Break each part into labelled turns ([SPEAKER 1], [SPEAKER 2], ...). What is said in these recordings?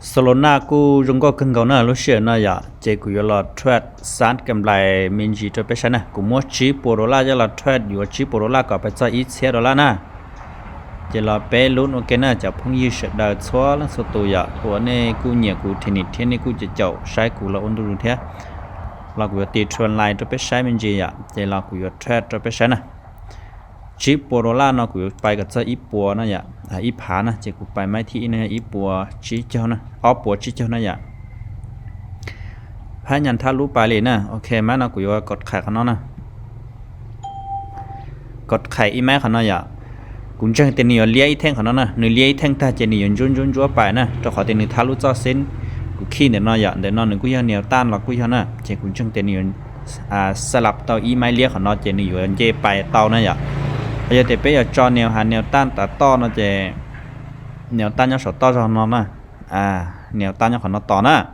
[SPEAKER 1] สโลนากูจงก็ขึ้นเขาหน้ารู้เชื่อน่าอย่าเจกูยอลอทรดสารกำไรมินจีตัวไปชนะกูมัวชีโปโรล่าจะลอทรดอยู่ชีโปโรล่าก็ไปจ่าย$1,000นะเจลอเปลุ้นโอเคนะจะพุ่งยืดดาวชัวร์แล้วสุดตัวอย่าหัวเนี่ยกูเนี่ยกูเทนิสเทนนี่กูจะเจ้าใช้กูละอุ่นดูเถอะเรากูจะตีทรวนไลน์ตัวไปใช้มินจีอย่าเจเรากูจะทรดตัวไปใช้นะชิปโปโรล่าเนาะกูไปกับเจ้าอีปัวนะอย่าอีผานะเจกูไปไม่ที่นี่อีปัวชิเจ้านะอ้อปัวชิเจ้านะอย่าพายันท่ารู้ไปเลยนะโอเคแม่เนาะกูจะกดไข่เขาเนาะนะกดไข่อีแม่เขาเนาะอย่ากูจังเตนี่เลี้ยอีแท่งเขาเนาะนะเนื้อเลี้ยอีแท่งตาเจนี่ยนจุนจัวไปนะเจ้าขอเตนี่ท่ารู้เจ้าเส้นกูขี้เดี๋ยวเนาะอย่าเดี๋ยวเนาะหนึ่งกูยังเหนียวต้านหรอกกูยังนะเจกูจังเตนี่สลับเตาอีไม้เลี้ยเขาเนาะเจนี่อยู่เจไปเตานะอย่าbây giờ thì bây giờ cho nèo hạt nèo tan ta to nó chỉ nèo tan nó sọt to cho nó nè nèo tan nó còn nó to nè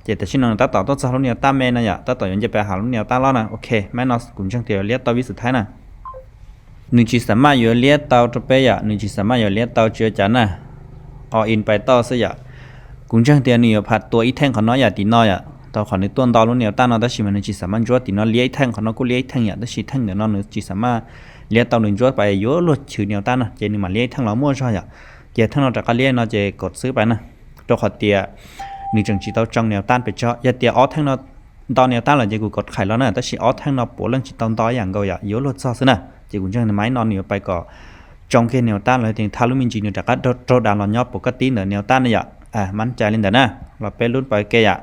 [SPEAKER 1] chỉแต่ชิ้นนึงtaต่อต้นสาวnèo tanแม่นะอย่าtaต่อยังจะไปหาลูก nèo tan แล้วนะโอเคแม่นอสกุ่มช่างเตียวเลี้ยเตาวิสุดท้ายนะหนึ่งจีสามารถอยู่เลี้ยเตาจะไปอย่าหนึ่งจีสามารถอยู่เลี้ยเตาเจือจันนะออินไปต่อซะอย่ากุ่มช่างเตียวนี่ผัดตัวอีแท่งของน้อยอย่าตีน้อยอ่ะตอนขอในต้นตอลูก nèo tan เราได้ชิมหนึ่งจีสามารถจั่วตีน้อยเลี้ยแท่งของน้อยกูเลี้ยแท่งอย่าได้ชิแท่งเดี๋ยวน้อยหนึ่งจีสามารถเลี้ยเตาหนึ่งจั่วไปเยอะลุดชื่อเนียวตันนะเจนี่มาเลี้ยทั้งเรามั่วใช่ไหมเจทั้งเราจากการเลี้ยเราจะกดซื้อไปนะตัวขอเตียหนึ่งจังจีเตาจังเนียวตันไปเจาะอย่าเตียออทั้งเราตอนเนียวตันเราจะกูกดไข่แล้วนะแต่ชีออทั้งเราปวดเรื่องจีตอนต่ออย่างเกาอย่าเยอะลุดซอซื้อนะเจกูจังไม้นอนเหนียวไปก่อจงแค่เนียวตันเลยถึงทารุมินจีเนียวจากการโดดดันเราย่อปกติเนียวตันเนี่ยมั่นใจเลยแต่นะเราไปลุ้นไปแกอย่า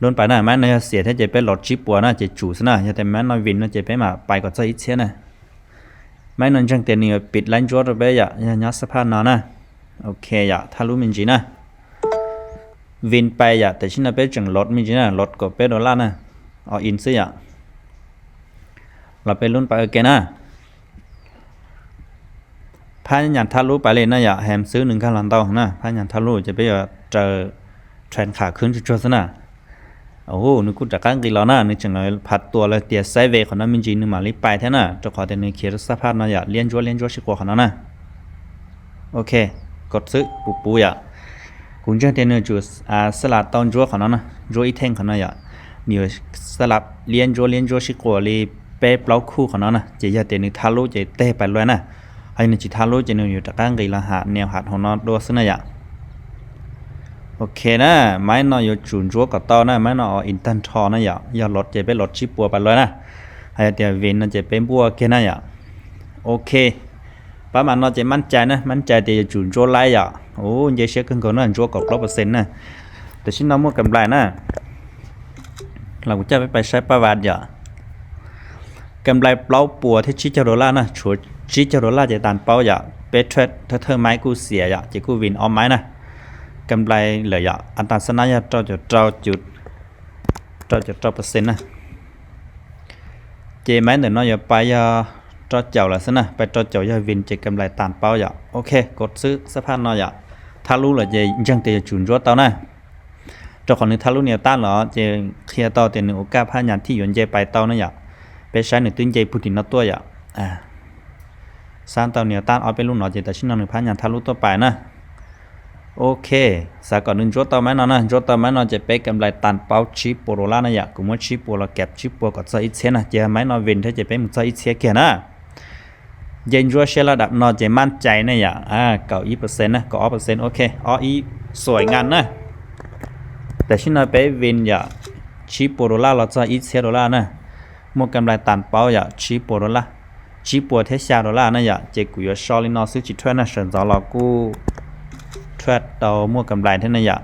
[SPEAKER 1] luôn phải này máy này xỉa thế chỉ phải lọt chip bùa nó chỉ chủ thế nàoแต่máy nói vin nó chỉ phải màไปก็จะít thế này máy nói chẳng tiền nhiềuปิดไลน์จอดไปอย่ายัดสะพานนอนนะโอเคอย่าถ้ารู้มินจีนะวินไปอย่าแต่ชิ้นนั้นเป็นจังรถมินจีนะรถก็เป็นดอลลาร์นะเอาอินซิอย่าเราไปลุ้นไปโอเคนะพายันถ้ารู้ไปเลยนะอย่าแฮมซื้อ1 ข้างหลังเตานะพายันถ้ารู้จะไปเจอเทรนขาขึ้นจุดๆซะนะโอ้โหนึกกูจากการกินแล้วนะนึกจังเลยผัดตัวเลยเตี๋ยไซเวของน้ำมินจีนึกมาลิไปแท้น่ะจะขอแต่ในเขียนสภาพน่ะอย่าเลี้ยนจั่วชิกว่าของน้ำนะโอเคกดซื้อปูอย่าคุณเจ้าเตียนจูสลัดตอนจั่วของน้ำนะจั่วอีแท่งของน้ำอย่าเนี่ยสลับเลี้ยนจั่วชิกว่าเลยเป๊ะเปล่าคู่ของน้ำนะจะอย่าเตียนทารุจะเตะไปเลยนะไอ้นี่จิทารุจะนึกอยู่จากการกินละหาแนวหัดของน้ำตัวซึ่งน่ะอย่าโอเคนะไม้นออยู่จุนจั่วกับตอนะไม้นออินตันทอนะอย่าลดจะไปลดชิปปัวไปเลยนะไอ้เดี๋ยววินน่ะจะเป็นบัวแค่นั้นอย่าโอเคประมาณนอจะมั่นใจนะมั่นใจจะจุนจั่วไล่อย่าโอ้ยเชื่อขึ้นก่อนนะจั่วกับ100%นะแต่ชิ้นน้ำมันกำไรนะเราจะไปใช้ประวัติอย่ากำไรเปล่าปัวที่ชิจาโรล่านะชัวชิจาโรล่าจะตันเป้าอย่าเปเทรดเธอไม้กูเสียอย่าจะกูวินออมไม้นะกำไรเหลืออัตราสนะยา9.9%นะเจไหมเดี๋ยวน้อยอย่าไปเจ้าละสินะไปเจ้าอย่าวินเจกำไรตามเป้าอย่าโอเคกดซื้อสะพานน้อยอย่าถ้ารู้เลยเจยังเตะจุนรถเต้านะเจ้าของนึกถ้ารู้เนี่ยต้านเหรอเจเคลียร์เต้าเต็มหนึ่งโอกาสพยันที่ยนเจไปเต้านะอย่าไปใช้หนึ่งตึงเจพูดถึงนักตัวอย่าสร้างเต้าเนี่ยต้านเอาไปรู้หน่อยเจแต่ชิ้นหนึ่งพยันถ้ารู้ตัวไปนะโอเคสากก่อนหนึ่งจั่วต่อไม้นอนนะจั่วต่อไม้นอนจะเป็นกำไรตันเป้าชิปโปโรล่านะอย่ากูมั่วชิปโปโรแก็บชิปโปก็จะอีเชนะจะไม้นอนวินถ้าจะเป็นมันจะอีเชแค่นะเย็นจั่วเชลระดับนอนจะมั่นใจนะอย่า9%นะ9%โอเคอีสวยงามนะแต่ชิ้นนั้นเป็นวินอย่าชิปโปโรล่าเราจะอีเชดอลลาร์นะมั่วกำไรตันเป้าอย่าชิปโปโรล่าชิปโปเทชาดอลลาร์นะอย่าเจกูอยู่ชอลินอซื้อจิตเทรนนะเฉินจอเรากูทรดเตามั่วกำไรเท่านั้นอย่า